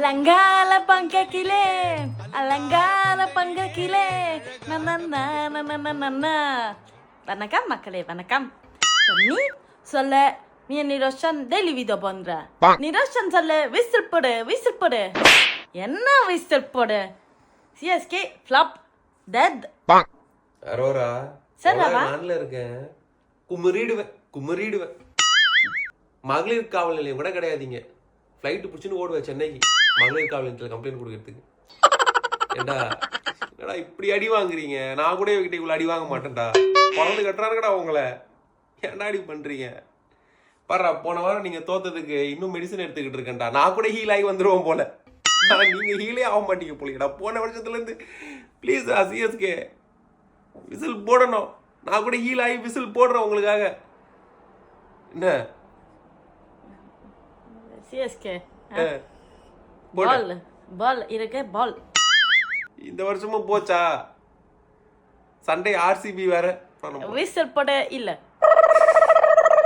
அலங்கால பங்கக்கிலே அலங்கால பங்கக்கிலே வணக்கம் மக்களே வணக்கம் நீ சொல்ல நீ நிரோஷன் டெய்லி வீடியோ பண்ற நிரோஷன் சொல்ல விசில் போடு என்ன விசில் போடு சிஎஸ்கே ஃப்ளாப் டெட் அரோரா சார் நான்ல இருக்கேன் குமரிடுவேன் மகளிர் காவல் நிலையம் கூட கிடையாதுங்க. ஃப்ளைட்டு பிடிச்சின்னு ஓடுவேன் சென்னைக்கு மகளிர் காவல் நிலையத்தில் கம்ப்ளைண்ட் கொடுக்கறதுக்கு. ஏண்டா இப்படி அடி வாங்குறீங்க? நான் கூட இவகிட்ட இவ்வளோ அடி வாங்க மாட்டேன்டா. குழந்தை கட்டுறாருக்கடா உங்களை. ஏன்டா அடி பண்ணுறீங்க? பாரு போன வாரம் நீங்கள் தோத்ததுக்கு இன்னும் மெடிசன் எடுத்துக்கிட்டு இருக்கேன்டா. நான் கூட ஹீல் ஆகி வந்துடுவோம் போல. நீங்கள் ஹீலே ஆக மாட்டீங்க போலீங்கடா. போன வருஷத்துலேருந்து ப்ளீஸ் சிஎஸ்கே விசில் போடணும். நான் கூட ஹீல் ஆகி விசில் போடுறேன் உங்களுக்காக. என்ன சிஎஸ்கே பால் இருக்கு பால் இந்த வருஷமும் போச்சா? சண்டே ஆர்சிபி வேற விசில் போட இல்ல